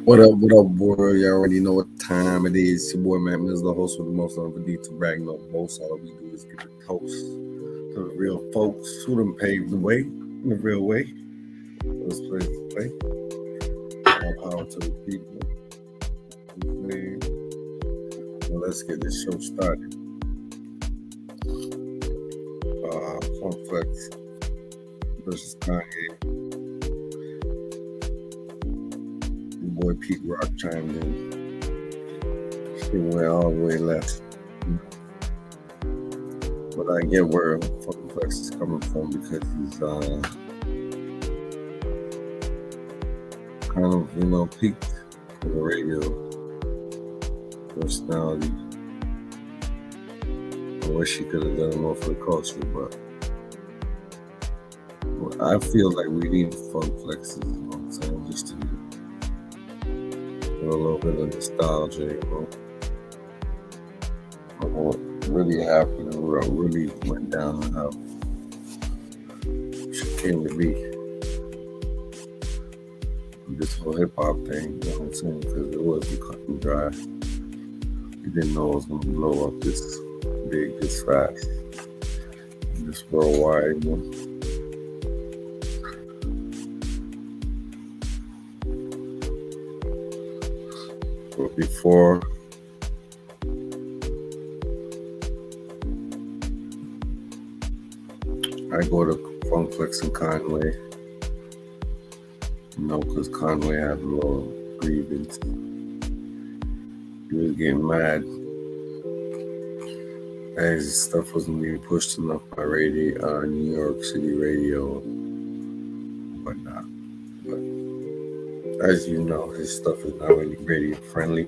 What up, boy? You already know what time it is. Your boy Matt Mills, the host with the most unbelievable to brag no boast. All we do is give a toast to the real folks who done paved the way in the real way. First place to play. All power to the people. Well, let's get this show started. Funkflex versus Conway. Boy Pete Rock chimed in. She went all the way left. But I get where Funkflex is coming from because he's kind of, peaked for the radio personality. I wish he could have done more for the culture, but I feel like we need Funkflexes, you know what I'm saying, just to a little bit of nostalgia, of what really happened and what really went down and how she came to be. This whole hip hop thing, you know what I'm saying? Because it wasn't cut and dry. You didn't know it was going to blow up this big, this fast, this worldwide, But before I go to Funkflex and Conway, because Conway had a little grievance. He was getting mad as his stuff wasn't being pushed enough by radio, New York City radio, but not. But as you know, his stuff is not really radio friendly,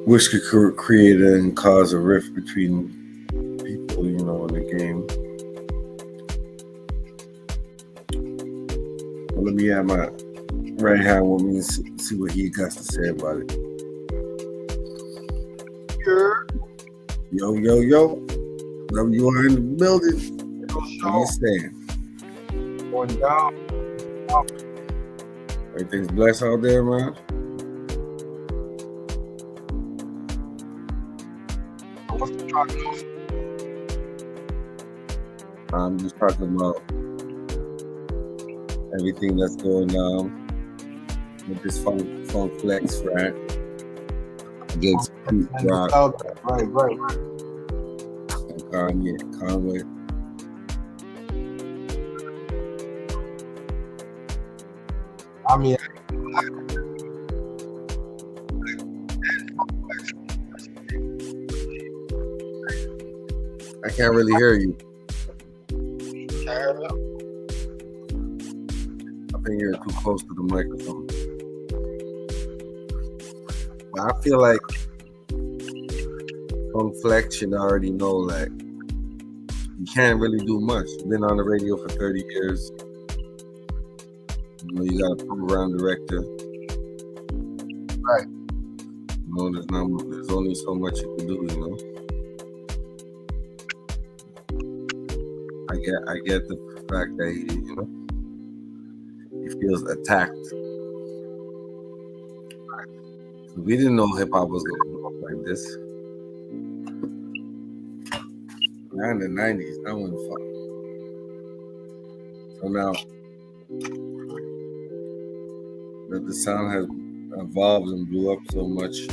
which could create and cause a rift between people, in the game. Well, let me have my right hand with me and see what he got to say about it. Sure. Yo. You are in the building. What are you saying? Going down. Everything's blessed out there, man. What's the prognosis? I'm just talking about everything that's going on with this Funkflex, right? Against Pete Rock. Right. And Conway. I mean, I can't really hear you. I think you're too close to the microphone. But I feel like Funkflex should already know that you can't really do much. You've been on the radio for 30 years. You got a program director. Right. There's only so much you can do, I get the fact that he feels attacked. We didn't know hip hop was gonna go up like this. Now in the 90s, that one fuck. So now the sound has evolved and blew up so much.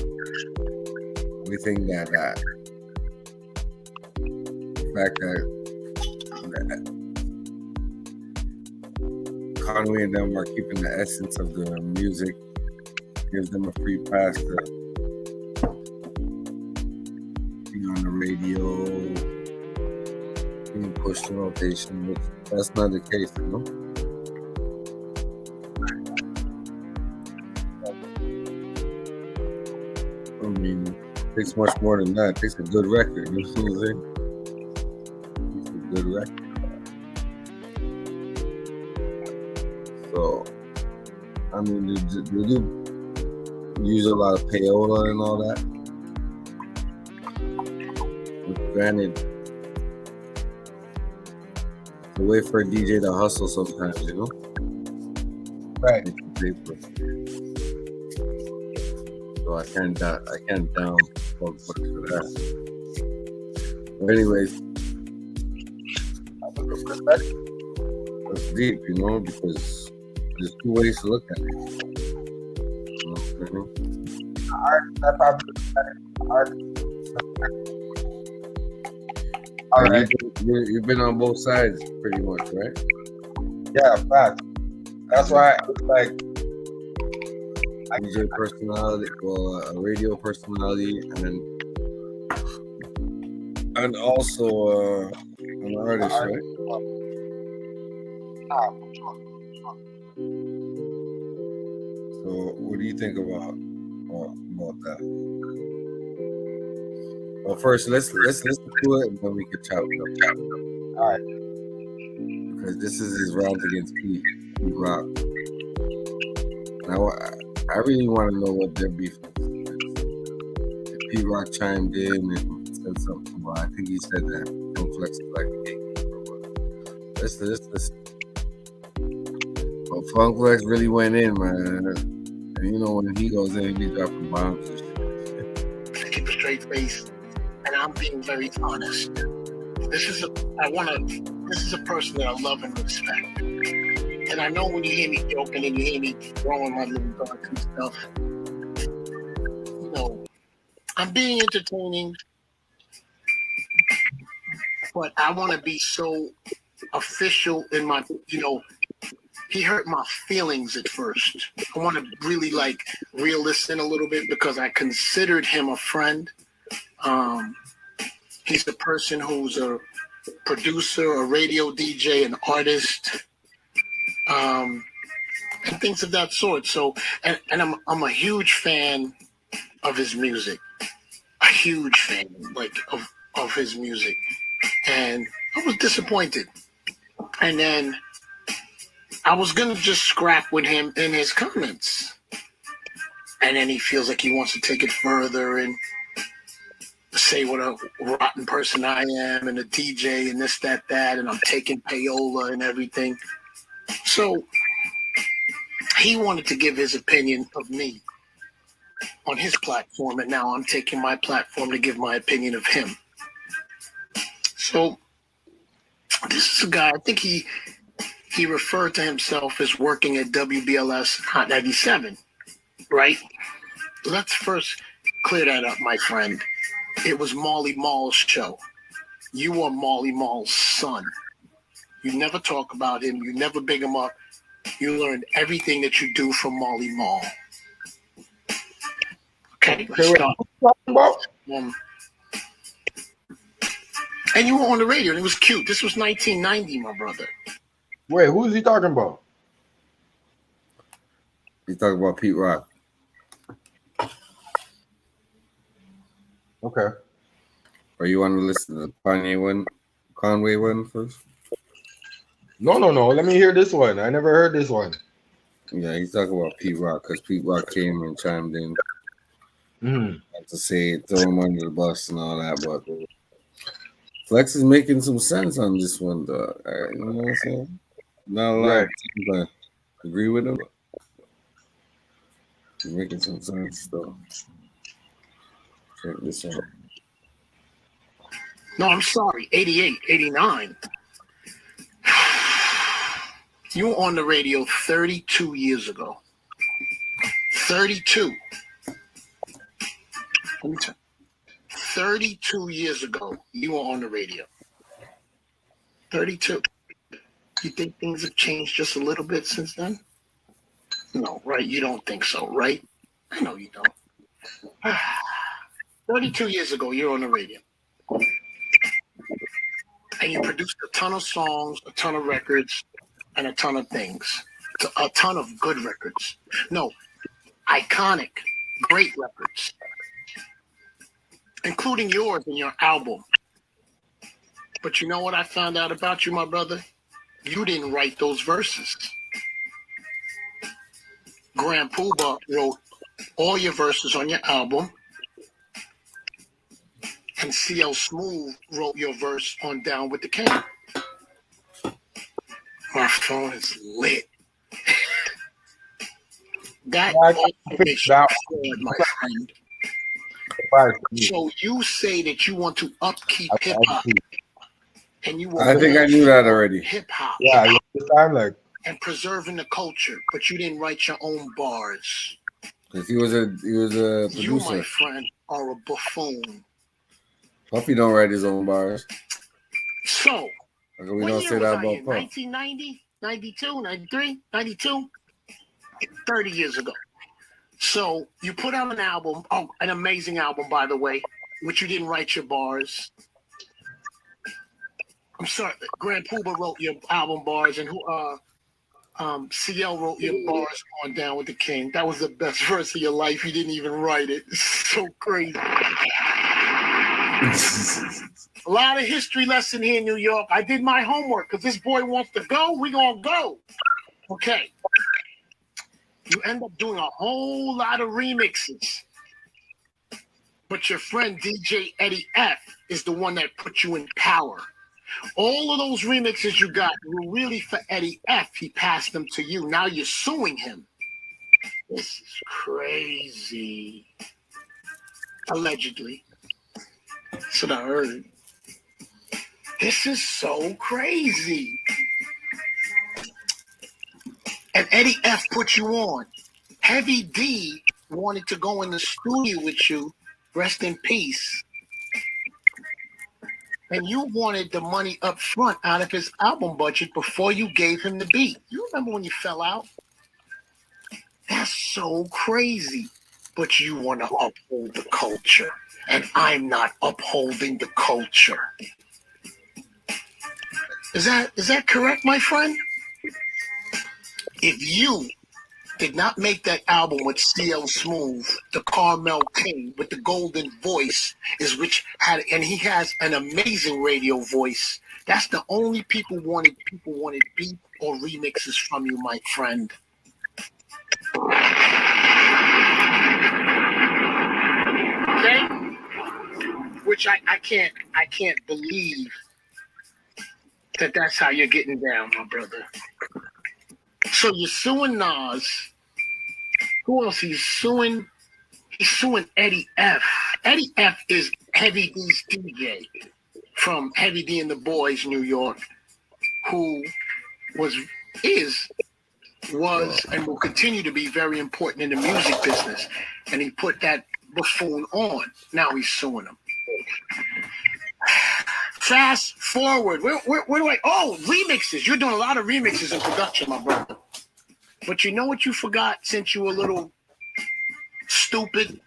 We think that the fact that Conway and them are keeping the essence of the music gives them a free pass to be on the radio, being pushed to rotation, which that's not the case, I mean, it takes much more than that. It takes a good record, you know what I'm saying? It takes a good record. So, I mean, they do use a lot of payola and all that. But granted, it's a way for a DJ to hustle sometimes, Right. making paper. So I can't down Funkflex for that. But anyways, that's deep, you know, because there's two ways to look at it. You know what I mean? That probably all And right. you've been on both sides pretty much, right? Yeah, facts. That's why it's like DJ personality, well, a radio personality, and also an artist, right? So, what do you think about that? Well, first, let's listen to it, and then we can chop it up. all right. Because this is his rant against Pete Rock. Now, I really want to know what their beef is. If Pete Rock chimed in and said something, well, I think he said that Funkflex is like a gatekeeper. Let's listen. But Funkflex really went in, man. And you know when he goes in, he dropping bombs. Keep a straight face, and I'm being very honest. This is a person that I love and respect. And I know when you hear me joking and you hear me throwing my little dark and stuff, you know, I'm being entertaining, but I want to be so official in my, he hurt my feelings at first. I want to really reel this in a little bit because I considered him a friend. He's a person who's a producer, a radio DJ, an artist, and things of that sort. So, and I'm a huge fan of his music, a huge fan of his music, and I was disappointed. And then I was gonna just scrap with him in his comments, and then he feels like he wants to take it further and say what a rotten person I am and a DJ and this, that, and I'm taking payola and everything. So he wanted to give his opinion of me on his platform, and now I'm taking my platform to give my opinion of him. So this is a guy, I think he referred to himself as working at WBLS Hot 97, right? Let's first clear that up, my friend. It was Marley Marl's show. You are Marley Marl's son. You never talk about him. You never big him up. You learned everything that you do from Marley Marl. Okay, let's start. And you were on the radio, and it was cute. This was 1990, my brother. Wait, who is he talking about? He's talking about Pete Rock. Okay. Or you want to listen to the Conway one first? No. Let me hear this one. I never heard this one. Yeah, he's talking about Pete Rock because Pete Rock came and chimed in to say throw him under the bus and all that, but Flex is making some sense on this one, though. You know what I'm saying? Not a lot of people agree with him. He's making some sense, though. Check this out. No, I'm sorry. 88, 89. You were on the radio 32 years ago. 32. Let me tell you. 32 years ago, you were on the radio. 32. You think things have changed just a little bit since then? No, right? You don't think so, right? I know you don't. 32 years ago, you're on the radio. And you produced a ton of songs, a ton of records, and a ton of things. A ton of good records. No, iconic, great records. Including yours in your album. But you know what I found out about you, my brother? You didn't write those verses. Grand Poobah wrote all your verses on your album. And CL Smooth wrote your verse on Down with the King. My phone is lit. That Yeah, I also can fix makes you that fraud, my friend. one. So you say that you want to upkeep hip hop, and you were I think I knew that already. hip hop Yeah, you understand? Like, and preserving the culture, but you didn't write your own bars. Because he was a You, my producer. friend, are a buffoon. Puffy don't write his own bars. So, Like, we what don't year say was that I about in? Puff. 1990, 92, 93, 92? 30 years ago. So, you put out an album, an amazing album, by the way, which you didn't write your bars. I'm sorry, Grand Puba wrote your album bars, and CL wrote your bars on Down with the King. That was the best verse of your life. You didn't even write it. It's so crazy. A lot of history lesson here in New York. I did my homework because this boy wants to go. We gonna go. Okay. You end up doing a whole lot of remixes. But your friend DJ Eddie F is the one that put you in power. All of those remixes you got were really for Eddie F. He passed them to you. Now you're suing him. This is crazy. Allegedly. That's what I heard. This is so crazy. And Eddie F put you on. Heavy D wanted to go in the studio with you. Rest in peace. And you wanted the money up front out of his album budget before you gave him the beat. You remember when you fell out? That's so crazy. But you want to uphold the culture. And I'm not upholding the culture. Is that correct, my friend? If you did not make that album with CL Smooth, the Carmel King with the golden voice, and he has an amazing radio voice. That's the only people wanted beats or remixes from you, my friend. Okay? Which I can't believe that that's how you're getting down, my brother. So you're suing Nas. Who else he's suing? He's suing Eddie F. Eddie F is Heavy D's DJ from Heavy D and the Boys, New York, who was, and will continue to be very important in the music business. And he put that buffoon on. Now he's suing him. Fast forward. Where do I? Oh, remixes. You're doing a lot of remixes in production, my brother. But you know what you forgot since you were a little stupid?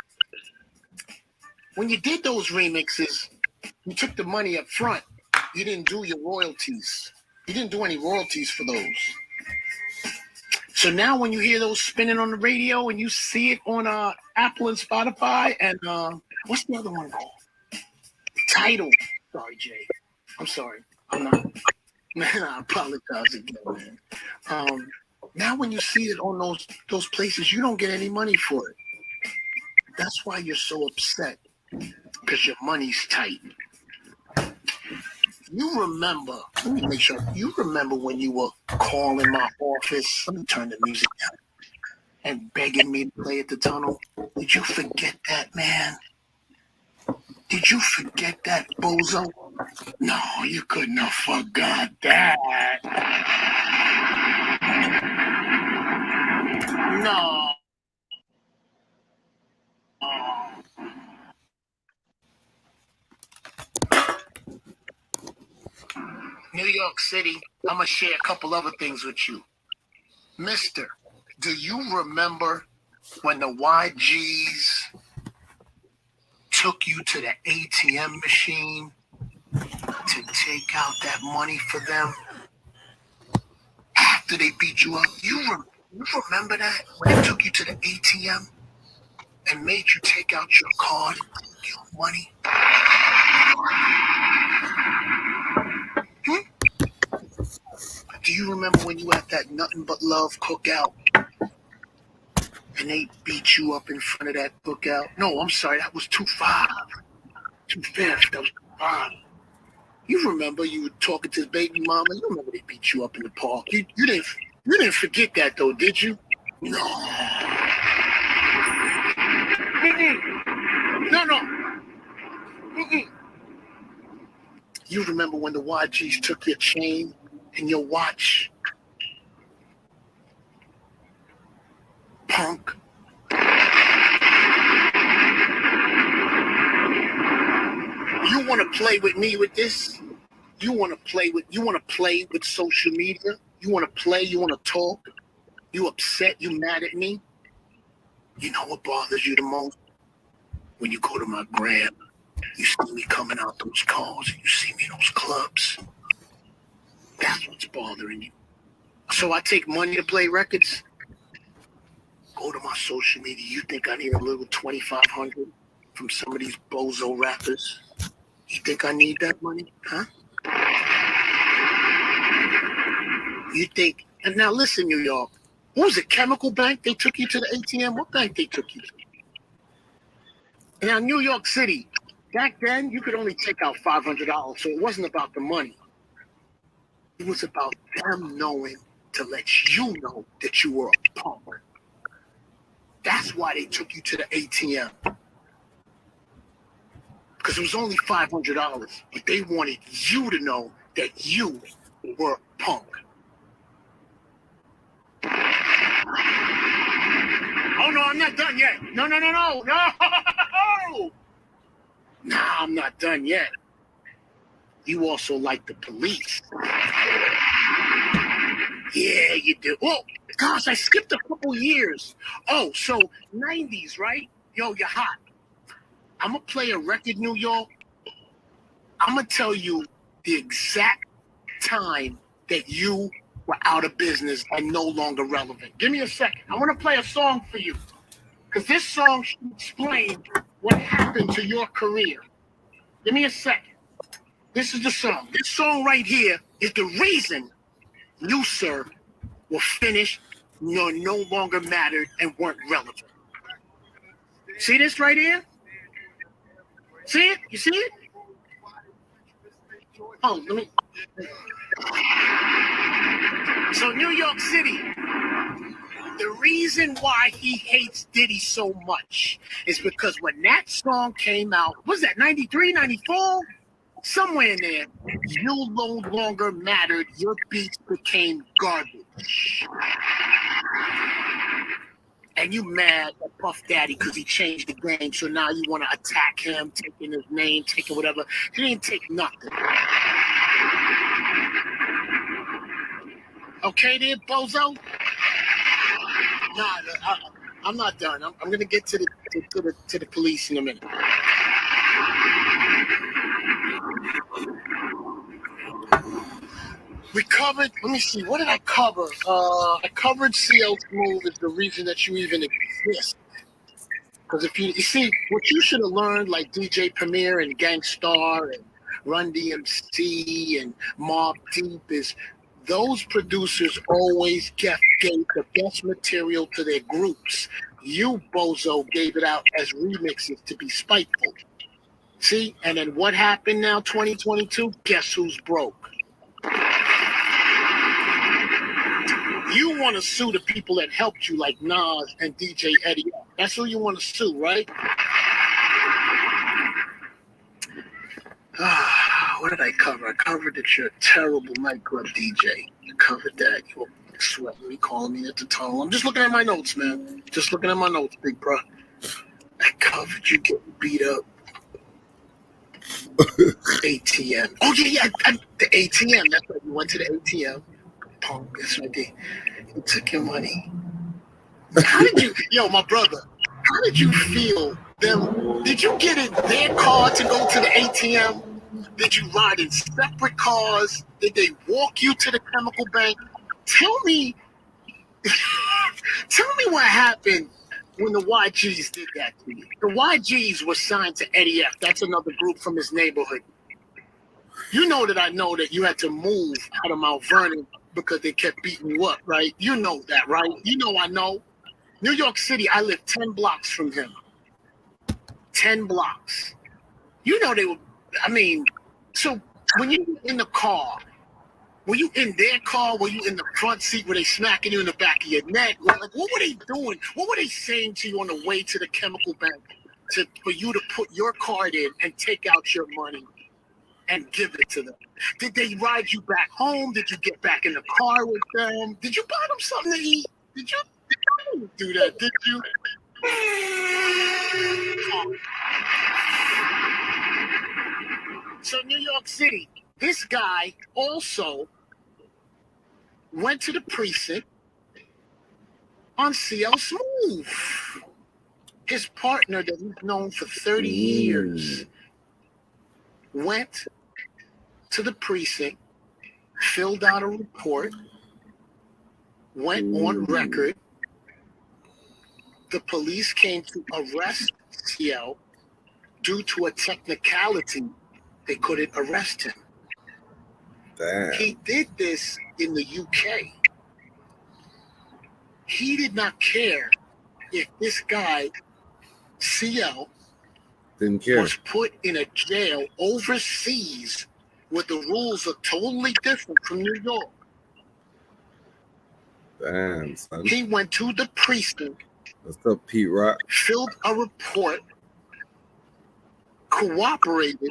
When you did those remixes, you took the money up front. You didn't do your royalties. You didn't do any royalties for those. So now when you hear those spinning on the radio and you see it on Apple and Spotify and what's the other one called? Tidal. Sorry, Jay. I'm sorry. I'm not. Man, I apologize again, man. Now when you see it on those places, you don't get any money for it. That's why you're so upset, because your money's tight. You remember, let me make sure, you remember when you were calling my office, let me turn the music down, and begging me to play at the tunnel? Did you forget that, man? Did you forget that, bozo? No, you couldn't have forgot that. No. New York City, I'm going to share a couple other things with you. Mister, do you remember when the YGs took you to the ATM machine to take out that money for them after they beat you up? You remember that? When they took you to the ATM and made you take out your card and take your money? Do you remember when you had that Nothing But Love cookout and they beat you up in front of that cookout? No, I'm sorry, that was 2-5. 2-5, that was 2-5. You remember you were talking to his baby mama? You remember they beat you up in the park? You didn't forget that though, did you? No. No, no. Mm-mm. You remember when the YGs took your chain and your watch? Punk. You want to play with me with this? You want to play with social media? You want to play? You want to talk? You upset? You mad at me? You know what bothers you the most? When you go to my gram, you see me coming out those cars, you see me in those clubs. That's what's bothering you. So I take money to play records. Go to my social media. You think I need a little 2,500 from some of these bozo rappers? You think I need that money? Huh? You think, and now listen, New York. What was it, Chemical Bank? They took you to the ATM? What bank they took you to? Now, New York City, back then, you could only take out $500, so it wasn't about the money. It was about them knowing to let you know that you were a punk. That's why they took you to the ATM. Because it was only $500, but they wanted you to know that you were a punk. Oh, no, I'm not done yet. No. Nah, I'm not done yet. You also like the police. Yeah, you do. Oh, gosh, I skipped a couple years. Oh, so 90s, right? Yo, you're hot. I'm going to play a record, New York. I'm going to tell you the exact time that you were out of business and no longer relevant. Give me a second. I want to play a song for you. Because this song should explain what happened to your career. Give me a second. This is the song. This song right here is the reason you, sir, were finished, no longer mattered, and weren't relevant. See this right here? See it? You see it? Oh, let me. So New York City, the reason why he hates Diddy so much is because when that song came out, was that 93, 94? Somewhere in there, you no longer mattered. Your beats became garbage. And you mad at Puff Daddy because he changed the game. So now you want to attack him, taking his name, taking whatever. He didn't take nothing. Okay, there, bozo. Nah, I'm not done. I'm gonna get to the police in a minute. We covered. Let me see. What did I cover? I covered CL Smooth is the reason that you even exist. Because if you see what you should have learned, like DJ Premier and Gangstar and Run DMC and Mobb Deep, is those producers always gave the best material to their groups. You, bozo, gave it out as remixes to be spiteful. See? And then what happened now, 2022? Guess who's broke? You want to sue the people that helped you, like Nas and DJ Eddie. That's who you want to sue, right? What did I cover? I covered that you're a terrible nightclub DJ. I covered that. You were sweating me, calling me at the tone. I'm just looking at my notes, man. Just looking at my notes, big bro. I covered you getting beat up. ATM. Oh, yeah. The ATM. That's right. You went to the ATM. Punk. That's right there. You took your money. How did you, my brother, how did you feel them? Did you get in their car to go to the ATM? Did you ride in separate cars? Did they walk you to the chemical bank? Tell me what happened when the YGs did that to you. The YGs were signed to Eddie F. That's another group from his neighborhood. You know that you had to move out of Mount Vernon because they kept beating you up, right? You know that, right? You know I know. New York City, I lived 10 blocks from him. 10 blocks. You know they were, so when you were in the car, were you in their car? Were you in the front seat? Were they smacking you in the back of your neck? Like, what were they doing? What were they saying to you on the way to the chemical bank? for you to put your card in and take out your money and give it to them? Did they ride you back home? Did you get back in the car with them? Did you buy them something to eat? Did you do that? Did you? So New York City, this guy also went to the precinct on CL Smooth. His partner that he's known for 30 years went to the precinct, filled out a report, went on record. The police came to arrest CL due to a technicality. They couldn't arrest him. Damn. He did this in the UK. He did not care if this guy, CL, Didn't care. was put in a jail overseas where the rules are totally different from New York. Damn, son. He went to the precinct, What's up, Pete Rock? filled a report, cooperated,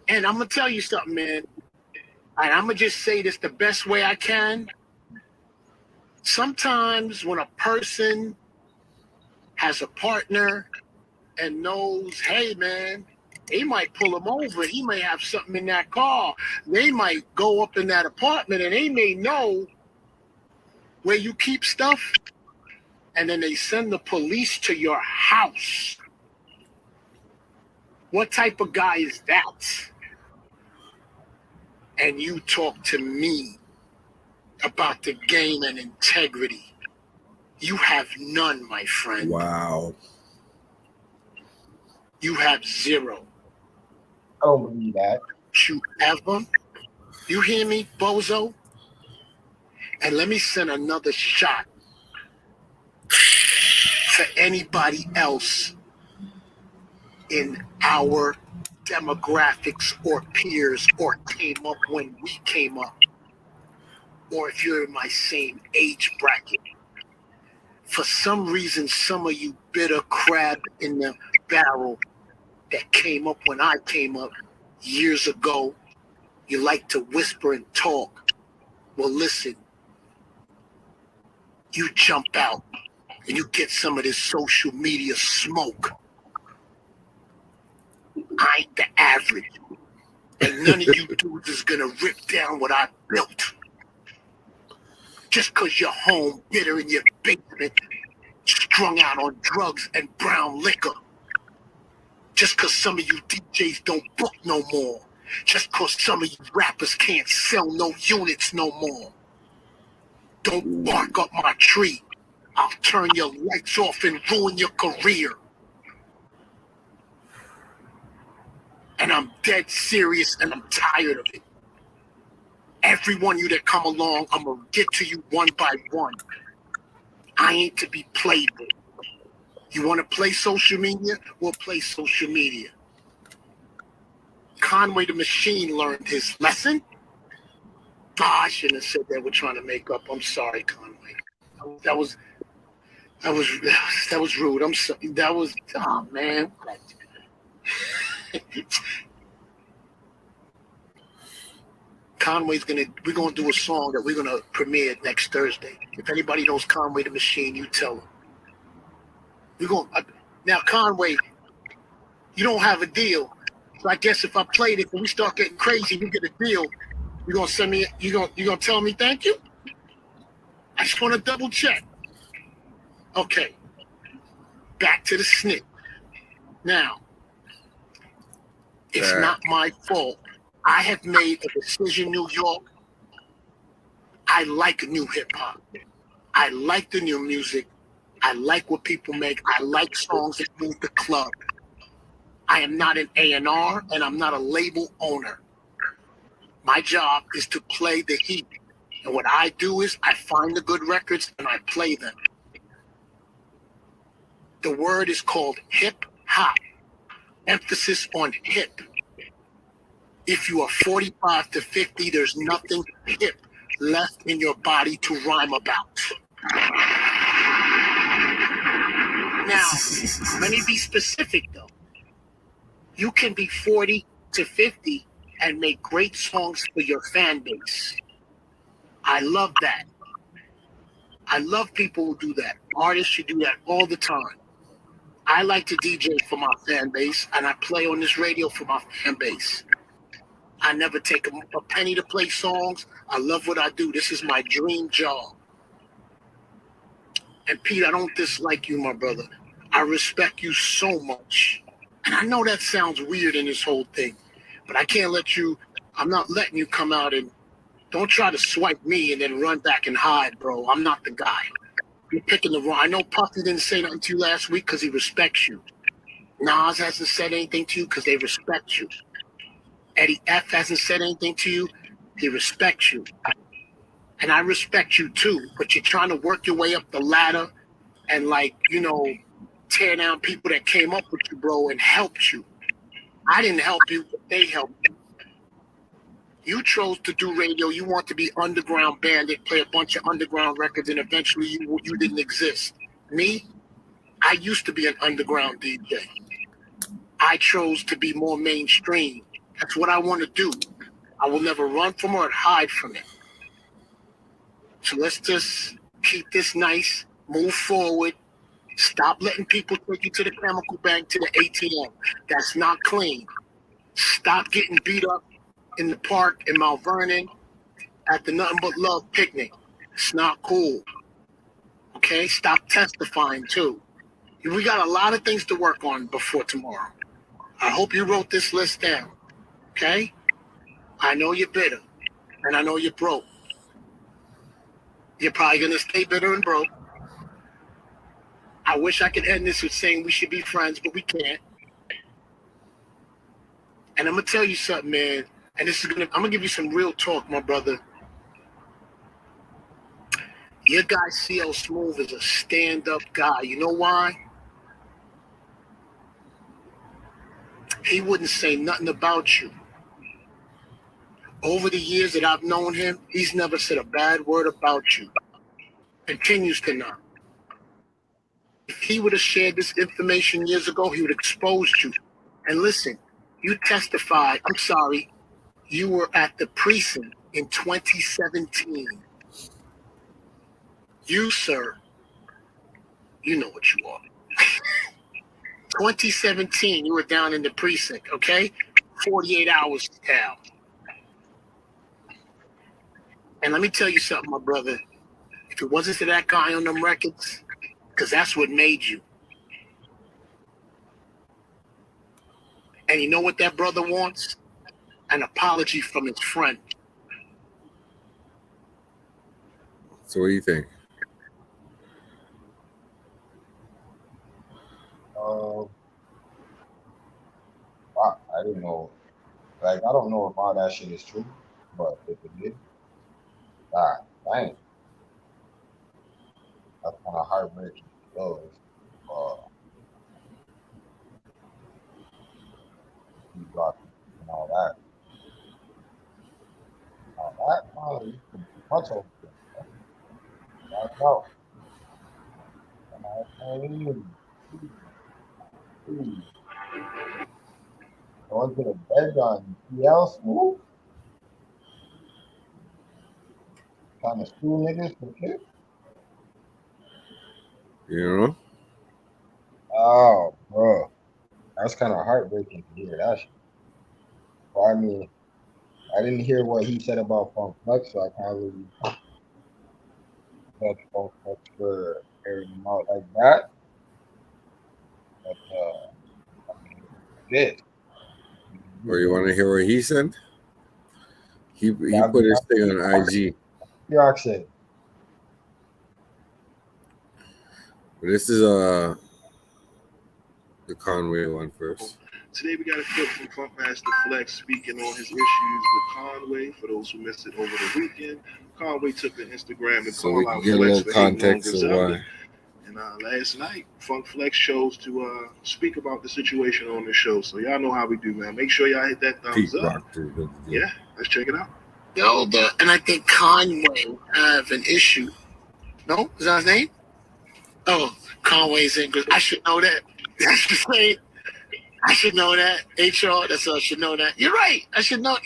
and I'm going to tell you something, man. And I'm going to just say this the best way I can. Sometimes when a person has a partner and knows, hey, man, they might pull him over. He may have something in that car. They might go up in that apartment and they may know where you keep stuff. And then they send the police to your house. What type of guy is that? And you talk to me about the game and integrity. You have none, my friend. Wow. You have zero. I don't believe that. You ever? You hear me, bozo? And let me send another shot for anybody else in our demographics or peers or came up when we came up, or if you're in my same age bracket. For some reason, some of you bitter crab in the barrel that came up when I came up years ago, you like to whisper and talk. Well, listen, you jump out and you get some of this social media smoke. I ain't the average. And none of you dudes is gonna rip down what I built. Just cause you're home bitter in your basement, strung out on drugs and brown liquor. Just cause some of you DJs don't book no more. Just cause some of you rappers can't sell no units no more. Don't bark up my tree. I'll turn your lights off and ruin your career. And I'm dead serious and I'm tired of it. Every one of you that come along, I'm gonna get to you one by one. I ain't to be played with. You wanna play social media? We'll play social media. Conway the Machine learned his lesson. I shouldn't have said that. We're trying to make up. I'm sorry, Conway. That was rude. I'm sorry. That was, oh man. We're gonna do a song that we're gonna premiere next Thursday. If anybody knows Conway the Machine, you tell them. Now Conway, you don't have a deal, so I guess if I played it and we start getting crazy, we get a deal. You gonna send me? You gonna tell me thank you? I just want to double check. Okay. Back to the snip. Now, it's not my fault. I have made a decision, New York. I like new hip hop. I like the new music. I like what people make. I like songs that move the club. I am not an A&R and I'm not a label owner. My job is to play the heat. And what I do is I find the good records and I play them. The word is called hip hop. Emphasis on hip. If you are 45 to 50, there's nothing hip left in your body to rhyme about. Now, let me be specific though. You can be 40 to 50 and make great songs for your fan base. I love that. I love people who do that. Artists should do that all the time. I like to DJ for my fan base, and I play on this radio for my fan base. I never take a penny to play songs. I love what I do. This is my dream job. And Pete, I don't dislike you, my brother. I respect you so much. And I know that sounds weird in this whole thing, but I can't let you, I'm not letting you come out and don't try to swipe me and then run back and hide, bro. I'm not the guy. You're picking the wrong. I know Puffy didn't say nothing to you last week because he respects you. Nas hasn't said anything to you because they respect you. Eddie F hasn't said anything to you. He respects you. And I respect you too, but you're trying to work your way up the ladder and tear down people that came up with you, bro, and helped you. I didn't help you, but they helped you. You chose to do radio. You want to be underground bandit, play a bunch of underground records, and eventually you didn't exist. Me, I used to be an underground DJ. I chose to be more mainstream. That's what I want to do. I will never run from or hide from it. So let's just keep this nice, move forward. Stop letting people take you to the chemical bank, to the ATM. That's not clean. Stop getting beat up in the park in Mount Vernon at the Nothing But Love picnic. It's not cool. Okay? Stop testifying too. We got a lot of things to work on before tomorrow. I hope you wrote this list down. Okay? I know you're bitter, and I know you're broke. You're probably going to stay bitter and broke. I wish I could end this with saying we should be friends, but we can't. And I'm going to tell you something, man. And I'm going to give you some real talk, my brother. Your guy, CL Smooth, is a stand-up guy. You know why? He wouldn't say nothing about you. Over the years that I've known him, he's never said a bad word about you. Continues to not. If he would have shared this information years ago, he would have exposed you. And listen, you testified, you were at the precinct in 2017. You, sir, you know what you are. 2017, you were down in the precinct, okay? 48 hours down. And let me tell you something, my brother. If it wasn't for that guy on them records, because that's what made you. And you know what that brother wants? An apology from his friend. So what do you think? I didn't know. Like, I don't know if all that shit is true, but if it did, God, dang. That's kind of heartbreaking. Because, he got and all that. You can punch over there. That's out. Going to the bed on CL Smooth. Trying to screw niggas for kids. You know? Oh, bro. That's kind of heartbreaking to hear that shit. Well, I mean, I didn't hear what he said about Funkflex, so I can't really judge Funkflex for airing him out like that. But, I mean, this. Or you want to hear what he said? He put his thing on IG. Your accent. This is the Conway one first. Today we got a clip from Funkmaster Flex speaking on his issues with Conway. For those who missed it over the weekend, Conway took to Instagram and So we called can out get a Flex little for hating on context of Griselda. why. And last night, Funkflex chose to speak about the situation on the show. So y'all know how we do, man. Make sure y'all hit that Pete thumbs up. Proctor. Yeah, let's check it out. And I think Conway have an issue. No? Is that his name? Oh, Conway's in. I should know that. That's the same. I should know that. HR, that's all I should know that. You're right. I should know.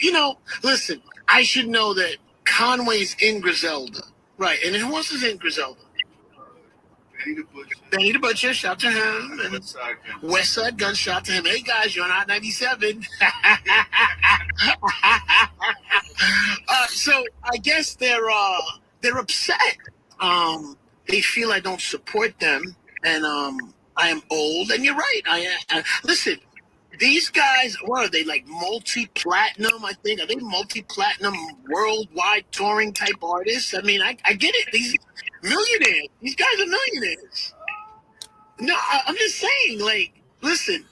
Listen, I should know that Conway's in Griselda. Right. And then who else is in Griselda? Benny the Butcher, shout to him. And West Side Gun, shout to him. Hey guys, you're on Hot 97. So I guess they're upset. They feel I don't support them, and I am old. And you're right. I listen. These guys, what are they, like multi-platinum? I think, are they multi-platinum worldwide touring type artists? I mean, I get it. These millionaires. These guys are millionaires. No, I'm just saying. Like, listen.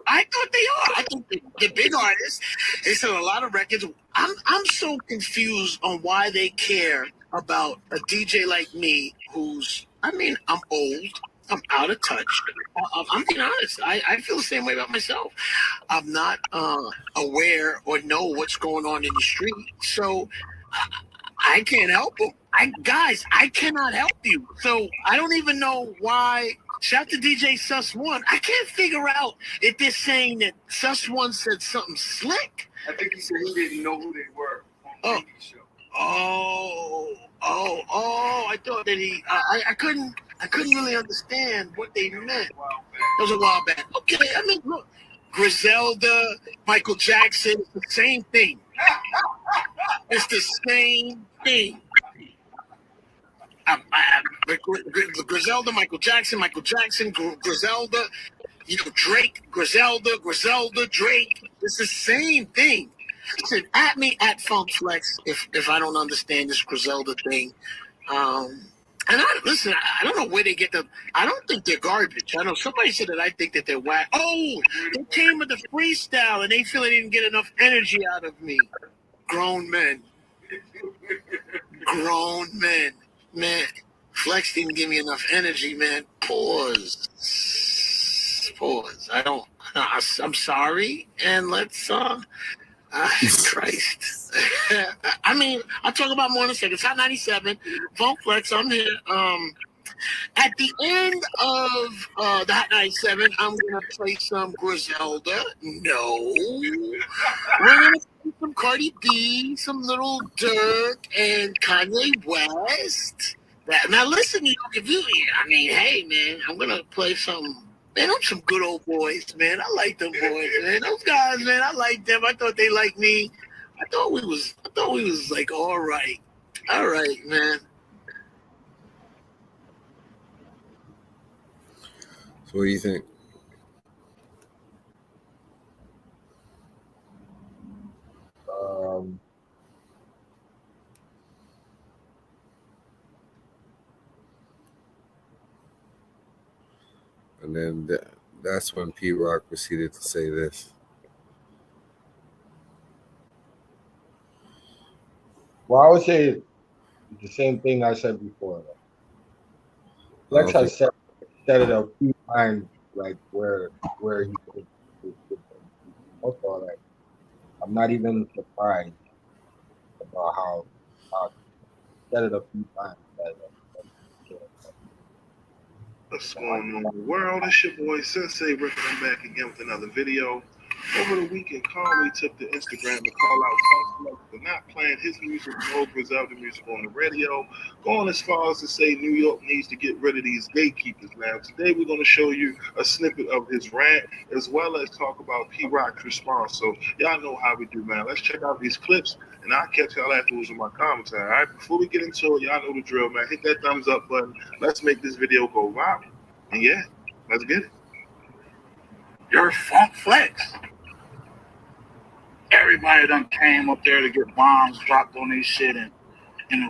I thought they are. I think they're big artists. They sell a lot of records. I'm so confused on why they care about a DJ like me who's, I mean, I'm old. I'm out of touch. I'm being honest. I feel the same way about myself. I'm not aware or know what's going on in the street. So I can't help them. I cannot help you. So I don't even know why. Shout to DJ Sus One. I can't figure out if they're saying that Sus One said something slick. I think he said he didn't know who they were on the TV show. I thought that he. I couldn't really understand what they meant. It was a while back. Okay, I mean, look, Griselda, Michael Jackson, it's the same thing. It's the same thing. Griselda, Michael Jackson, Griselda, Drake, Griselda, Drake. It's the same thing. Listen, at me at Funkflex if I don't understand this Griselda thing. And I don't know where they get them. I don't think they're garbage. I know somebody said that I think that they're whack. Oh, they came with the freestyle and they feel they didn't get enough energy out of me. Grown men. Man, Flex didn't give me enough energy, man. Pause. I'm sorry. And let's, Christ. I mean, I'll talk about more in a second. It's Hot 97. Funkflex, I'm here. At the end of the Hot 97, I'm going to play some Griselda. No. We're going to play some Cardi B, some Little Dirk, and Kanye West. Now, listen, if you, I mean, hey, man, I'm going to play some. Man, I'm some good old boys, man. I like them boys, man. Those guys, man, I like them. I thought they liked me. I thought we was like, all right, man. So what do you think? And then that's when P Rock proceeded to say this. Well, I would say the same thing I said before. Flex has said it a few times, like where he could. Also, like, I'm not even surprised about how he said it a few times. What's going on in the world? It's your boy Sensei Rick, and I'm back again with another video. Over the weekend, Conway took to Instagram to call out Funkflex for not playing his music, no Griselda music on the radio, going as far as to say New York needs to get rid of these gatekeepers. Now, today we're going to show you a snippet of his rant, as well as talk about P Rock's response. So y'all know how we do, man. Let's check out these clips, and I'll catch y'all afterwards with my commentary. All right, before we get into it, y'all know the drill, man. Hit that thumbs up button. Let's make this video go viral. And yeah, let's get it. You're Funkflex. Everybody done came up there to get bombs dropped on their shit and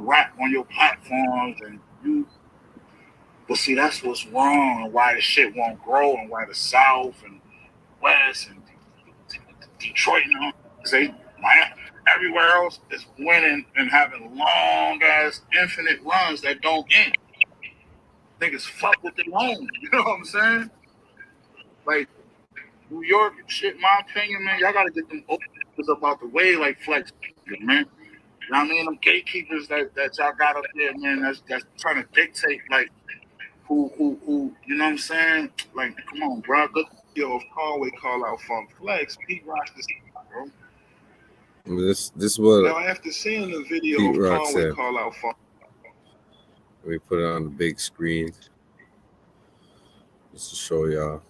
rap on your platforms, and you. But see, that's what's wrong, and why the shit won't grow, and why the South and West and Detroit and everywhere else is winning and having long ass infinite runs that don't end. Niggas fuck with their own, you know what I'm saying? Like New York and shit, in my opinion, man, y'all gotta get them open about the way like Flex, man. You know what I mean? Them gatekeepers that y'all got up there, man, that's trying to dictate like who, you know what I'm saying? Like, come on, bro. Good. Video of Conway call out Funkflex, Pete Rock this, bro. This was Now, after seeing the video Pete of Rock Conway said. call out Funk, We put it on the big screen just to show y'all.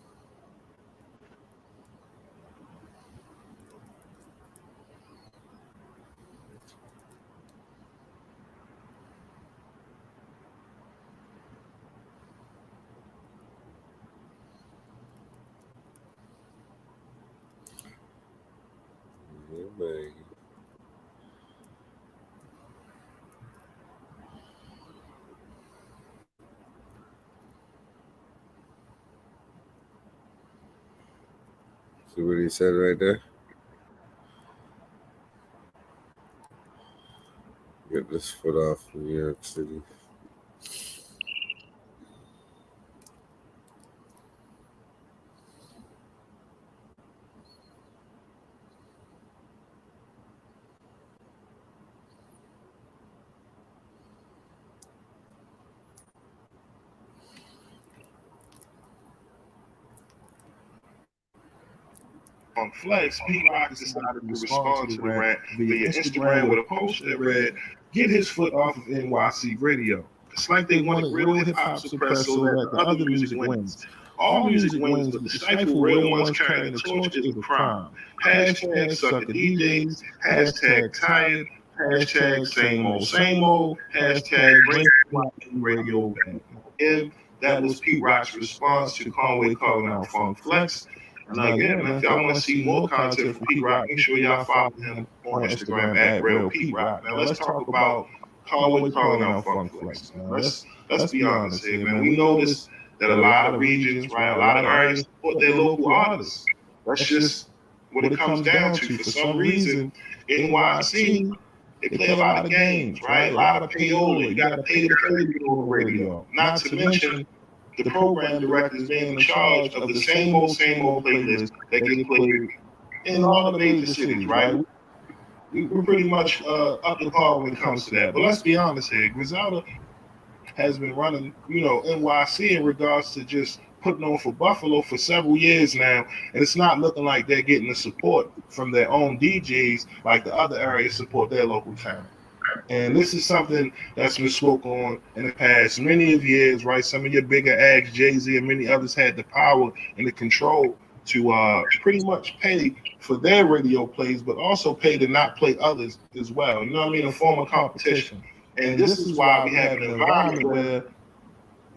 Yeah, man. See what he said right there? Get this foot off in New York City. Funkflex, Pete Rock decided to respond to the rant via Instagram with a post that read, "Get his foot off of NYC radio." It's like they wanted real hip hop suppressed so that the other music wins. All music wins, but to stifle real ones carrying the torch is a crime. Hashtag sucker DJs, hashtag tired, hashtag same old, hashtag bring radio back. And that was Pete Rock's response to Conway calling out Funkflex. And again, man, if y'all want to see more content from Pete Rock, make sure y'all follow him on Instagram at Real Pete Rock. Now let's talk about Conway calling out Funkflex. Now let's be honest here, man. We notice that a lot of regions, right, a lot of areas support their local artists. That's just what it comes down to. For some reason, NYC, they play a lot of games, right? A lot of payola. You got to pay to play to get on the radio. Not to mention the program directors being in charge of the same old playlist that gets played in all the major cities, right? We're pretty much up to par when it comes to that. But let's be honest here. Griselda has been running, NYC in regards to just putting on for Buffalo for several years now, and it's not looking like they're getting the support from their own DJs like the other areas support their local talent. And this is something that's been spoken on in the past many of years, right? Some of your bigger acts, Jay-Z and many others, had the power and the control to pretty much pay for their radio plays, but also pay to not play others as well. You know what I mean? A form of competition. And this is why we have an environment where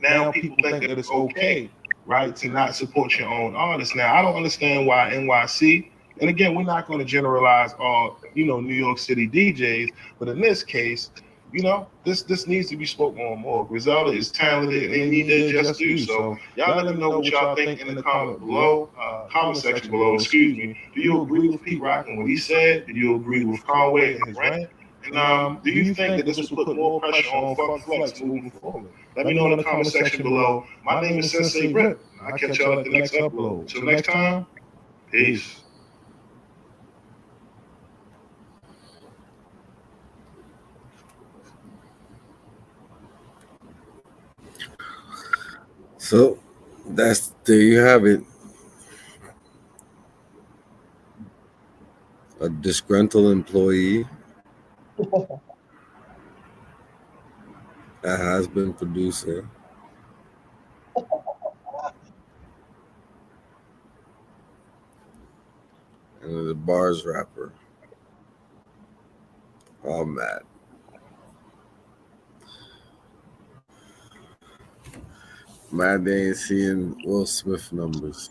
now people think that it's okay, right, to not support your own artists. Now, I don't understand why NYC, and again, we're not going to generalize all, New York City DJs, but in this case, this needs to be spoken on more. Griselda is talented, and they need their just due. So y'all let me know what y'all think in the comment section below. Excuse me. Do you agree with Pete Rock and what he said? Do you agree with Conway and his rant? And do you think that this will put more pressure on Funkflex moving forward? Let me know in the comment section below. My name is Sensei Rip. I'll catch y'all at the next upload. Until next time, peace. So there you have it. A disgruntled employee, a has-been producer, and a bars rapper. All mad. Mad they ain't seeing Will Smith numbers.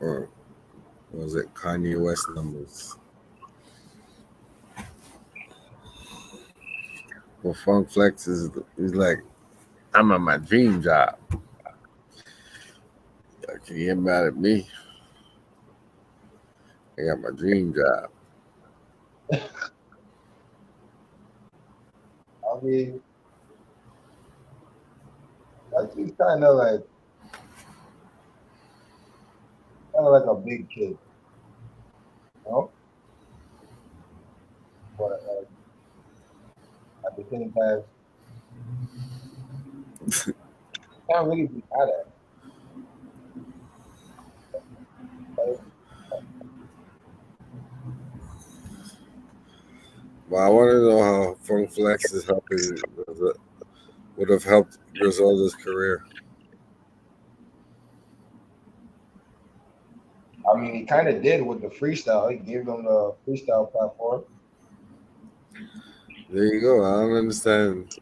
Or was it Kanye West numbers? Well, Funkflex is like, I'm at my dream job. Y'all can get mad at me. I got my dream job. I mean, that's just kind of like a big kid, But at the same time, Can't really be mad at it. But I want to know how Funkflex is helping, would have helped Griselda's career. I mean, he kind of did with the freestyle. He gave them the freestyle platform. There you go. I don't understand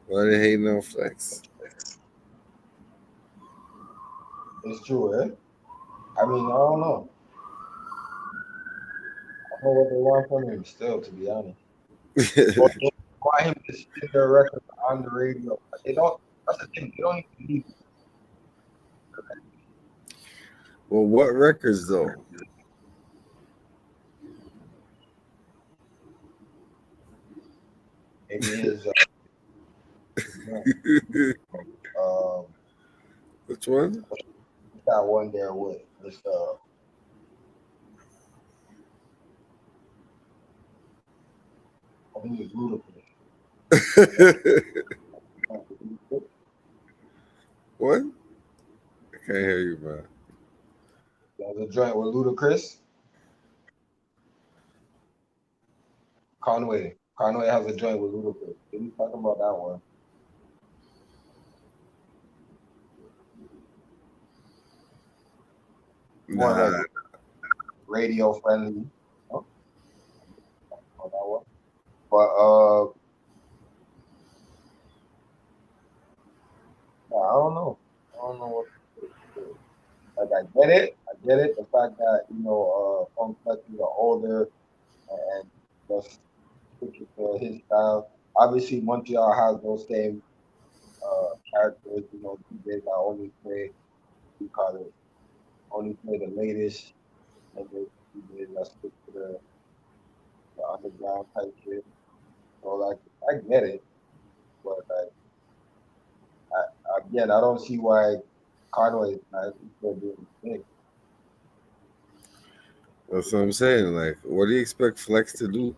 why they hating on Flex. It's true, eh? I mean, I don't know. I don't know what they want from him still, to be honest. But they want him to spin their record on the radio. They don't. That's the thing. They don't even need it. Well, what records though? Maybe his. Which one? That one there with this. I think it's ludicrous. What? I can't hear you, man. There's a joint with Ludacris. Conway has a joint with Ludacris. Didn't talk about that one. More Nah. like radio friendly. Oh, that one. But I don't know. I don't know what to do. Like I get it. The fact that Funkflex is older and just sticking to his style. Obviously, Montreal has those same characters. DJs that only play, only play the latest, and they DJs that stick to the underground type shit. So like, I get it, but like, again, I don't see why Conway is not still doing the thing. That's what I'm saying. Like, what do you expect Flex to do?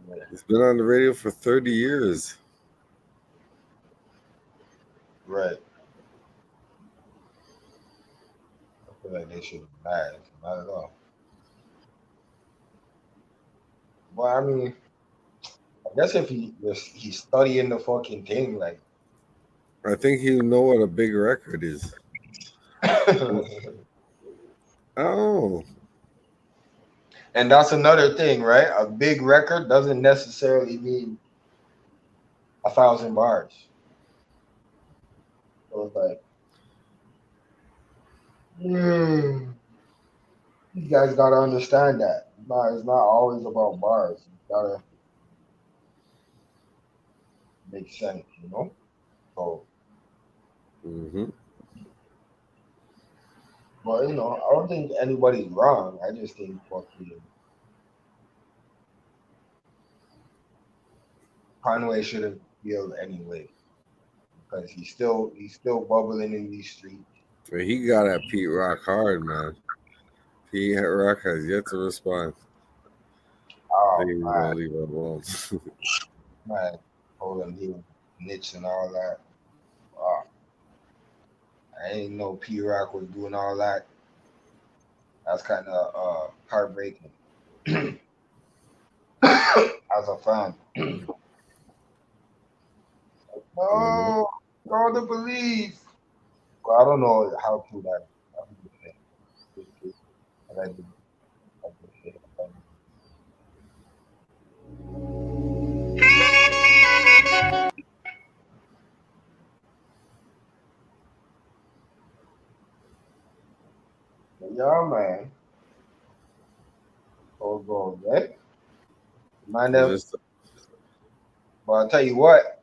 Yeah. He's been on the radio for 30 years. Right. I feel like they should be mad. Not at all. But I mean, I guess if he's studying the fucking thing, like. I think he'll know what a big record is. Oh. And that's another thing, right? A big record doesn't necessarily mean 1,000 bars. So it's like, you guys gotta understand that. It's not always about bars. You gotta make sense, So, but I don't think anybody's wrong. I just think Conway shouldn't feel anyway because he's still bubbling in these streets. But he got at Pete Rock hard, man. Pete Rock has yet to respond. Oh, I think he's gonna leave it alone. Man, hold him here, niche and all that. Wow. I didn't know P Rock was doing all that. That's kind of heartbreaking as a fan. No, call the police. Well, I don't know how true that is. Yeah, man. All goes, right? Man, but I'll tell you what,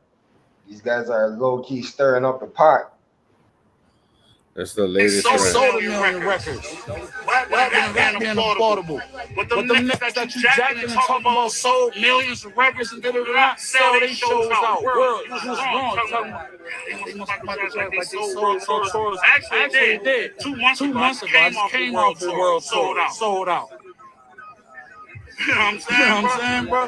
these guys are low key stirring up the pot. That's the latest. Sold a million records. That being affordable. But them niggas that you jacking and talking about sold millions of records and da-da-da-da, sell they shows out. World, you was wrong. They must like they sold world tours. Actually, they did. 2 months ago, I just came off the world tour. Sold out. You know what I'm saying, bro?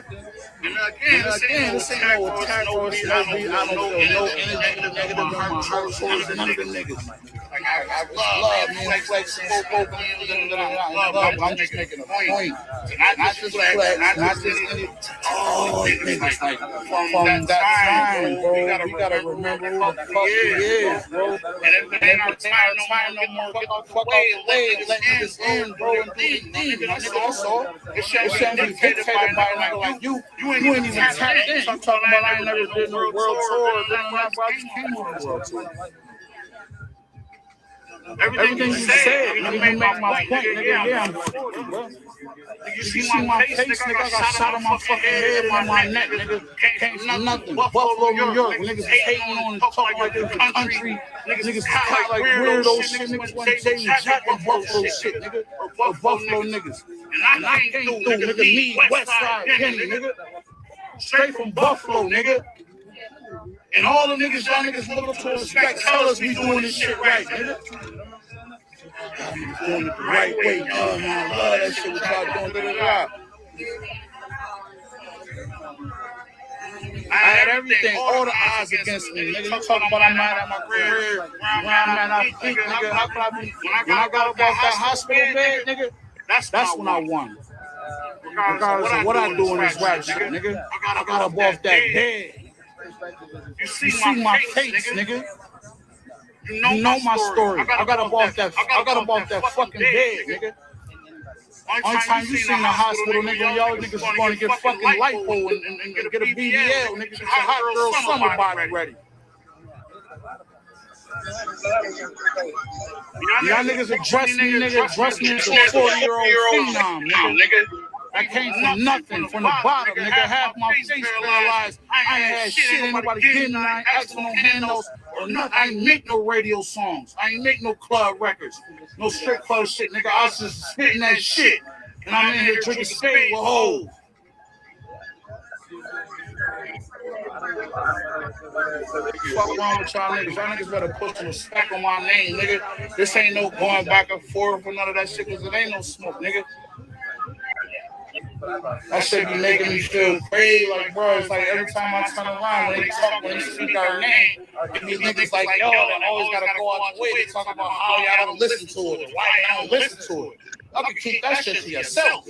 And again, this ain't no attack or no beat. I don't feel no energy negative in my heart towards none of the niggas. Like, I love, man, Flex, spoke, I'm just making a point. Not just Flex, not just any, all niggas, like, from that time, bro, we gotta remember who the fuck he is, bro. And if it ain't our time no more, get the fuck out the way and let niggas in, bro, and do the thing. That's all. It shouldn't be dictated by a nigga like you. You ain't even tapped in. You talking about I ain't never did no world tour, bro. I just came on the world tour. Everything you said, you make my point, nigga. Yeah, I'm 40, bro. You see my face, nigga, I got shot on my fucking head and on my neck, nigga. Came from nothing. Buffalo, New York. Niggas hating on and talking like this country. Niggas caught like weirdo shit. Niggas want James Jack and Buffalo shit, nigga. Or Buffalo niggas. And I came through, nigga. Me, Westside, Kenny, nigga. Straight from Buffalo, nigga. And all the niggas, y'all niggas looking to respect, tell us we doing this shit right, nigga. I'm doing it the right way. Oh, man, I love that shit what y'all doing. I had everything, all the odds against me, nigga. You talking about I'm mad at my career, where I'm at, I think, nigga. How could I be? When I got up off that hospital bed, nigga, that's when I won. Regardless of what I do in this rap shit, nigga. I got up off that bed. You see my face, nigga. You know my story. I got up off that fucking bed, nigga. Only time you seen the hospital, nigga, y'all niggas was going to get fucking lipo and get a BBL, nigga. Get your hot girl summer body ready. Y'all niggas address me, nigga. Address me as a 40-year-old phenom, nigga. I came from nothing, from the bottom, nigga. Half my face paralyzed. I ain't had shit. Anybody getting? I ain't asking no handles or nothing. I ain't make no radio songs. I ain't make no club records. No strip club shit, nigga. I was just spitting that shit. And I'm in here drinking spade with hoes. Fuck wrong with y'all niggas? Y'all niggas better put some respect on my name, nigga. This ain't no going back and forth or none of that shit, because it ain't no smoke, nigga. That shit be making me feel crazy, like, bro, it's like every time I turn around, when they speak our name, these niggas like, yo, they always gotta go out the way. They talk about how y'all don't listen to it, why y'all don't listen to it. Y'all can keep that shit to yourself.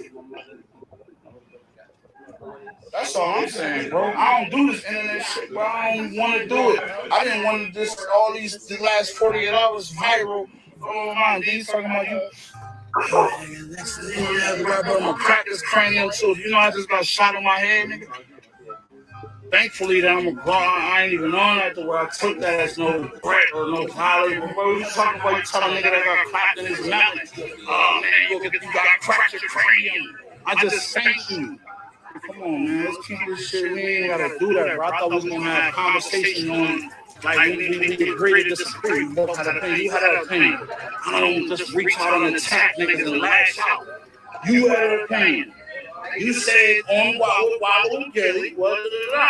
That's all I'm saying, bro. I don't do this internet shit, bro. I don't want to do it. I didn't want to just all the last 48 hours viral. Oh, man, these talking about you. I'm gonna crack this cranium too. You know, I just got shot in my head, nigga. Thankfully, that I'm a grown. I ain't even on that to where I took that as no threat or no violence. But bro, you talking about you telling a nigga that got clapped in his melon? Oh man, you got cracked your cranium. I just thank you. Come on, man. Let's keep this shit. We ain't gotta do that, bro. I thought we was gonna have a conversation on. Like, we agree to disagree. You both had an opinion. You had an opinion. I don't just reach out and attack niggas and lash out. You had an opinion. You said on Wallow and Gilly, what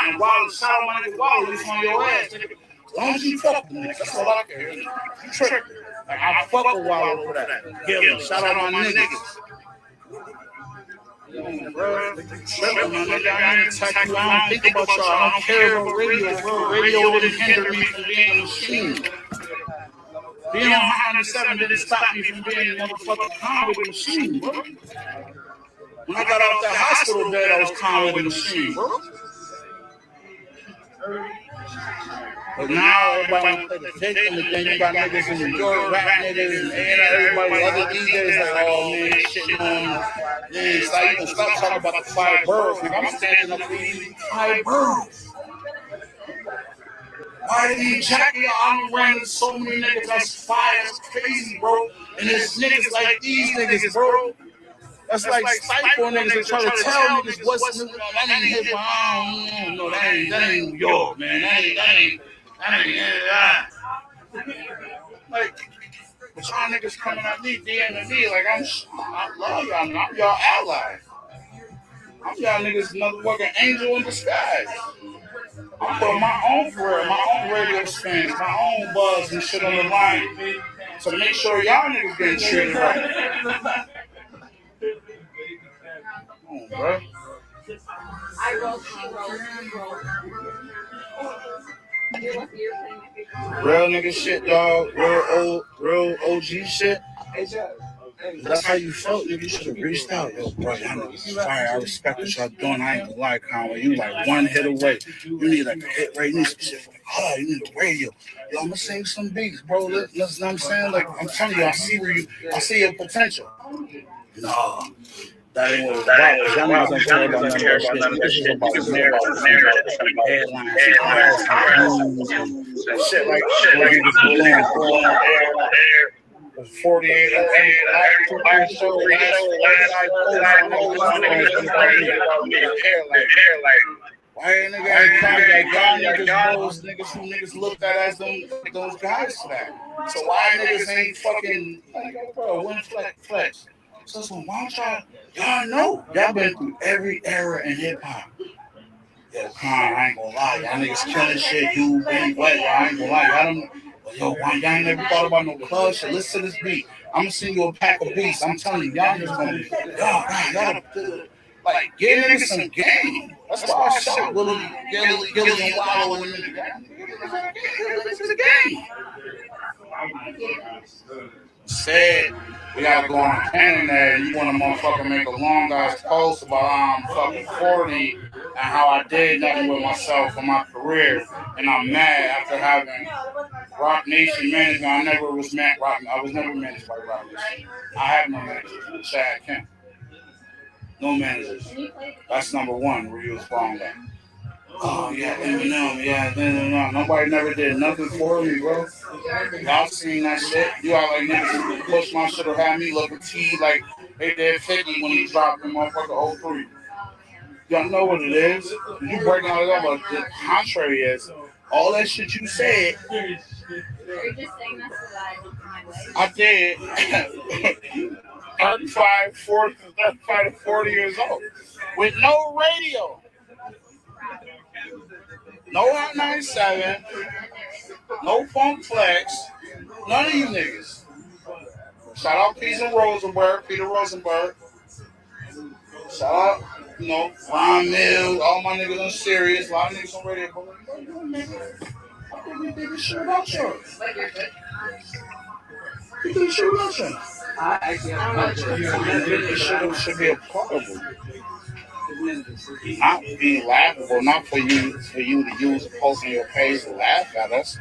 and Wallow shot on my nigga Wallow, he's on your ass, nigga. As long as you fuck with niggas, that's all I care. You tripping. Like, I fuck with Wallow over that. Gilly, shout out on my niggas. Bro, tripping, my nigga. I ain't attack you. I don't think about y'all. I don't care about radio, bro. Radio didn't hinder me from being a machine. Being on 107 didn't stop me from being a motherfucking Conway machine, bro. When I got off that hospital bed, I was Conway machine, bro. But now everybody want to play the victim, and then you got niggas in New York, rap niggas, and everybody, other DJs like, oh man, shit on. It's like, you can stop talking about the 5 boroughs. Nigga, I'm standing up for these 5 boroughs. Why did you jack me? I'm running so many niggas that's fire, that's crazy, bro. And it's niggas like these niggas, bro. That's like stifle niggas that try to tell niggas what's new. That ain't hip hop. No, that ain't New York, man. That ain't. Like, but y'all niggas coming at me, DMing me, like I love y'all, man. I'm y'all ally. I'm y'all niggas motherfucking angel in disguise. I'm putting my own career, my own radio experience, my own buzz and shit on the line to make sure y'all niggas getting treated right. on, bro. I wrote, she wrote, he wrote. Real nigga shit, dog. Real OG shit. That's how you felt, nigga. You should have reached out. Yo, bro, y'all niggas fire. I respect what y'all doing. I ain't gonna lie, Conway. You like one hit away. You need like a hit rate. You need some shit for the you need a radio. Yo, I'm gonna save some beats, bro. Listen, know what I'm saying? Like, I'm telling you, I see your potential. No. That ain't what it's about. Y'all niggas don't care about none of that shit. Niggas is about the narrative, headlines, and shit like niggas be doing 48 last show, last why ain't nigga ain't coming like y'all niggas who niggas looked at as those guys for that? So why niggas ain't fucking like, bro, Funkflex? So why don't y'all know y'all been through every era in hip hop. Yo, I ain't gonna lie, y'all niggas killing shit, you been wet, I ain't gonna lie, y'all don't. Yo, why y'all ain't never thought about no club shit? Listen to this beat. I'm gonna send you a pack of beats. I'm telling you, y'all niggas gonna be, y'all like, give niggas some game. That's why I shot Gilly and Wallow in the game. This is a game. Said we gotta go on the internet and you wanna motherfucking make a long ass post about I'm fucking 40 and how I did nothing with myself for my career, and I'm mad after having Rock Nation management. I was never managed by Rock Nation. I have no managers. Chad Kemp. No managers. That's number one where you was wrong at. Oh yeah, Eminem, yeah, nobody never did nothing for me, bro. Y'all seen that shit? You all like niggas push my shit or have me look at T like they did 50 when he dropped the motherfucker 03. Y'all know what it is. You breaking all that, but the contrary is all that shit you said. I did. 35 to 40 years old with no radio. No Hot 97, no Funkflex, none of you niggas. Shout out Peter Rosenberg. Shout out, Ron Mills, all my niggas on Sirius, a lot of niggas on radio. I think we did this shit without you. We did this shit without you. This should be applaudable. Not be laughable, not for you to use a post on your page to laugh at us.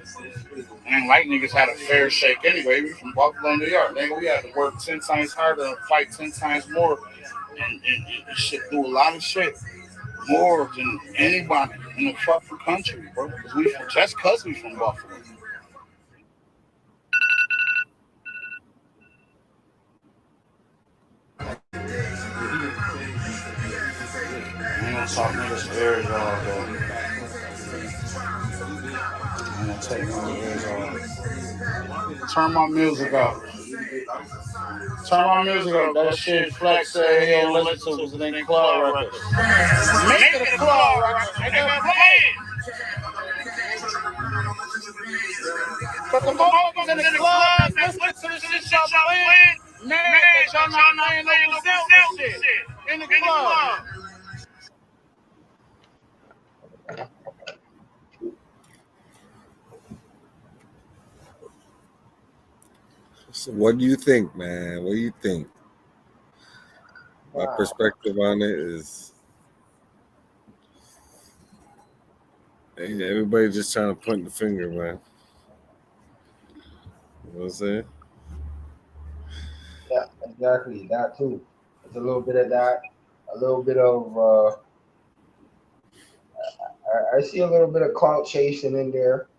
And like niggas had a fair shake anyway. We from Buffalo, New York. Nigga, we had to work 10 times harder and fight 10 times more and shit, do a lot of shit more than anybody in the fucking country, bro. Just cause we from Buffalo. I'm gonna talk niggas ears off, though. I'm gonna take niggas ears off. Turn my music up. That shit Flex said he don't listen to because it ain't club records. Make it a club record. Nigga, play it. But the motherfuckers in the club listen to the shit y'all playing. Man, that y'all not playing no Zelda shit in the club. So what do you think, man? What do you think? My perspective on it is everybody just trying to point the finger, man. You know what I'm saying? Yeah, exactly. That too. There's a little bit of that. A little bit of I see a little bit of clout chasing in there.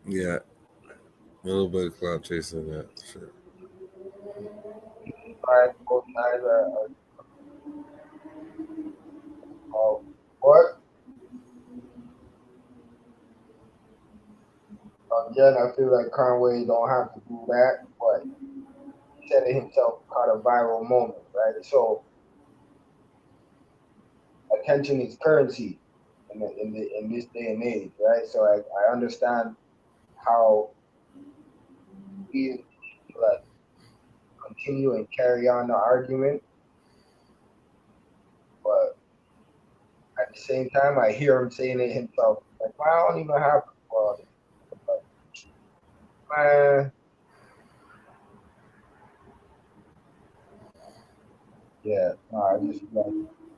Yeah. A little bit of cloud chasing that shit. Both sides are what? Again, I feel like Conway don't have to do that, but he said it himself, caught a viral moment, right? So attention is currency in this day and age, right? So I understand how he is like continue and carry on the argument. But at the same time, I hear him saying it himself. Like, I don't even have all this. But, man, yeah, no, I just like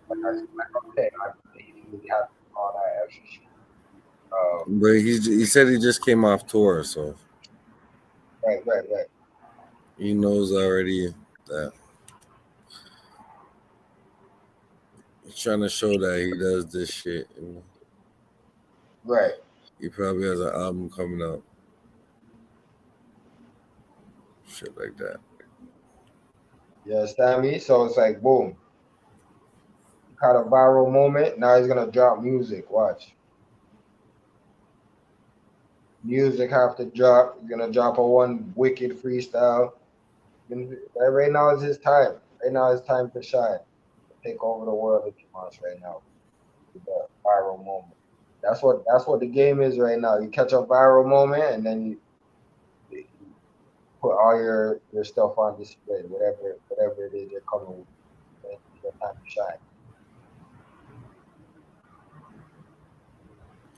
I'm saying, I didn't really have all that extra shit. But he said he just came off tour, so Right. he knows already that he's trying to show that he does this shit. You know? Right. He probably has an album coming up, shit like that. You understand me? So it's like, boom, caught a viral moment. Now he's gonna drop music. Watch. Music have to drop. He's gonna drop a one wicked freestyle. Right now is his time. Right now is time to shine. Take over the world if he wants right now. With the viral moment. That's what the game is right now. You catch a viral moment and then you put all your stuff on display, whatever it is you're coming with. It's your time to shine.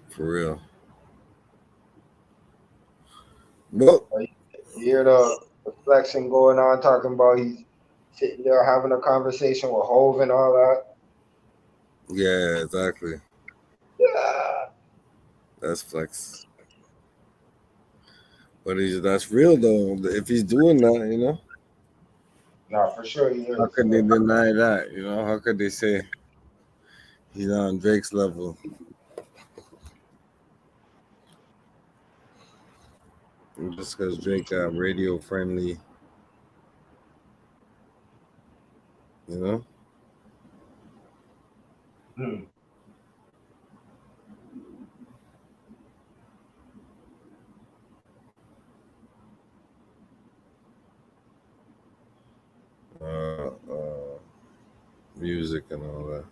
For real. Well, You hear the flexing going on, talking about he's sitting there having a conversation with Hove and all that. yeah, exactly. Yeah. That's flex. But that's real though. If he's doing that, you know, No, for sure he how is. could they deny that? You know, how could they say he's on Drake's level? And just because Drake got radio friendly, you know. Hmm. Music and all that.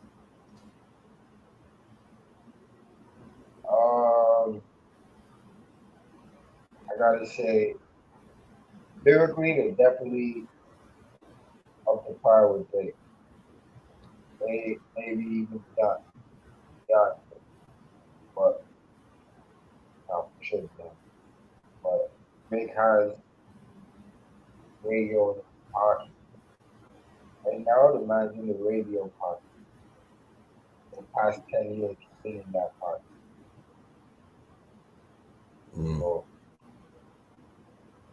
I gotta say, lyrically, they definitely up to par with Drake. Maybe even beyond, but no, for sure beyond. But Drake has radio part. Right now, the man's in the radio part. For the past 10 years, he's been in that part. Mm. So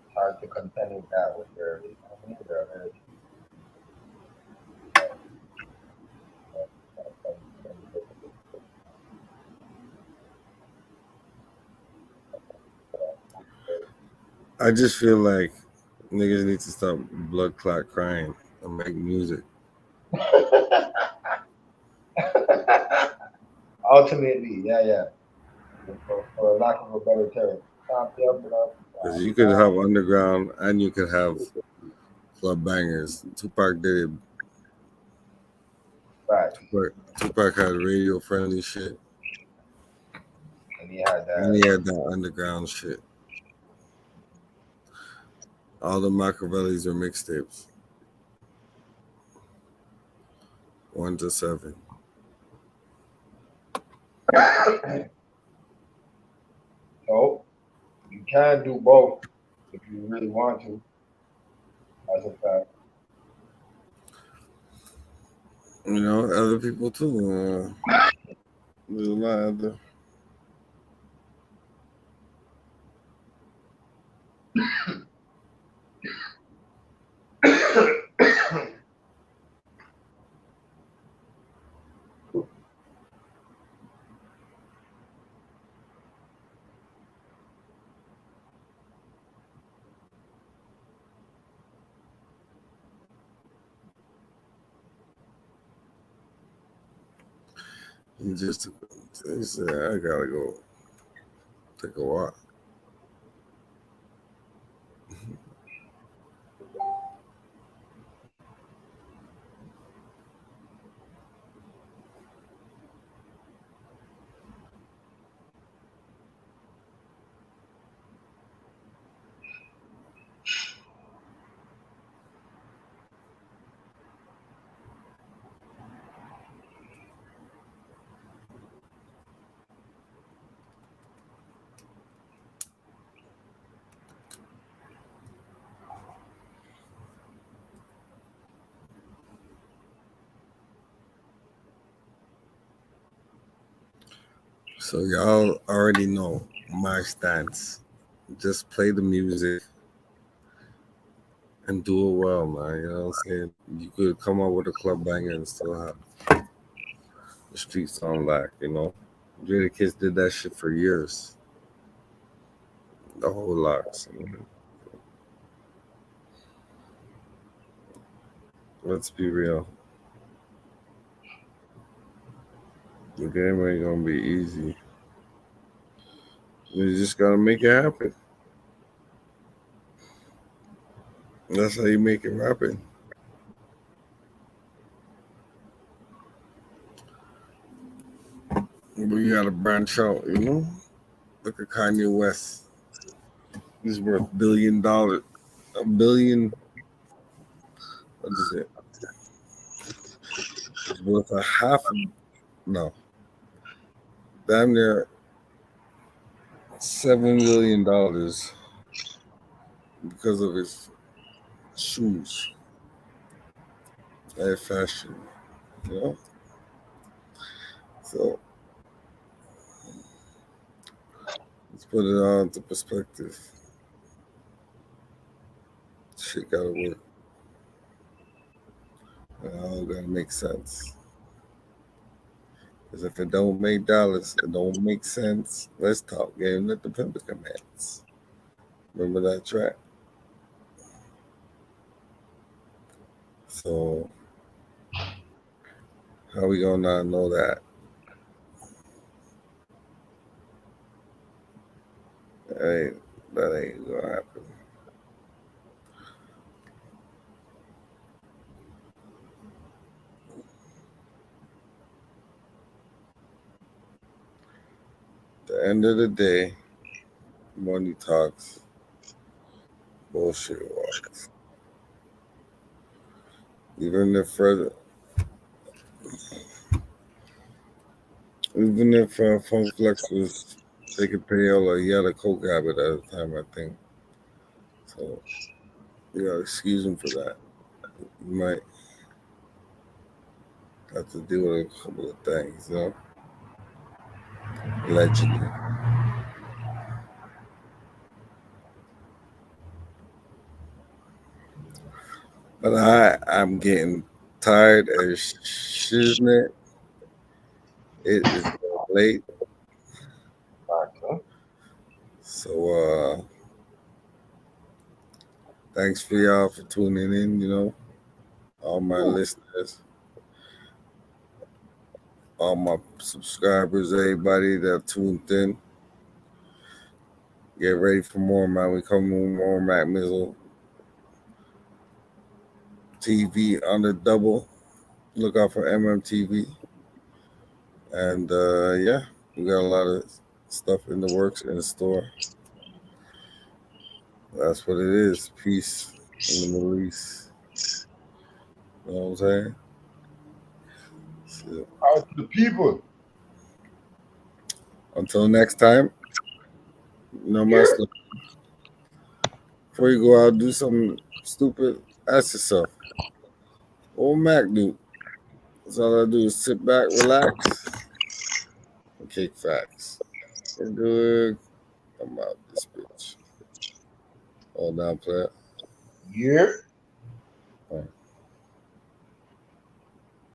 it's hard to contend with that with their, you know what I mean? Their ability. I just feel like niggas need to stop blood clot crying and make music. Ultimately, yeah. For lack of a better term. Because you could have underground and you could have club bangers. Tupac did it. Right. Tupac had radio friendly shit. And he had And he that. had that underground shit. All the Machiavellis are mixtapes. 1 to 7. So you can do both if you really want to. As a fact. You know, other people too. There's a lot of other. He said, I gotta go take a walk. So y'all already know my stance. Just play the music and do it well, man. You know what I'm saying? You could come up with a club banger and still have the streets on lock, you know? Jada Kids did that shit for years. The whole lot. Let's be real. The game ain't gonna be easy. You just gotta make it happen. That's how you make it happen. But you gotta branch out, you know? Look at Kanye West. He's worth $1 billion. A billion. What is it? He's worth a half. No, damn near $7 billion because of his shoes. Air fashion, you know. So let's put it all into perspective. Shit gotta work. It all gotta make sense. Because if it don't make dollars, it don't make sense. Let's talk game. Let the pimp commence. Remember that track? So how we gonna not know that? That ain't gonna happen. At the end of the day, money talks, bullshit walks. Even if Funkflex was taking payola, he had a coke habit at the time, I think. So you gotta excuse him for that. You might have to deal with a couple of things, you know? Allegedly. But I'm getting tired as shiznit. It is late. Okay. So thanks for y'all for tuning in, you know. All my listeners, all my subscribers, everybody that tuned in. Get ready for more, man. We coming with more Mac Mizzle TV on the double. Look out for MMTV. And yeah, we got a lot of stuff in the works in the store. That's what it is. Peace in the Middle East. You know what I'm saying? So, Out to the people. until next time, no more stuff. Before you go out, do something stupid. Ask yourself, what will Mac do? That's all I do is sit back, relax, and kick facts. We're good. I'm out this bitch. All down, player. Yeah.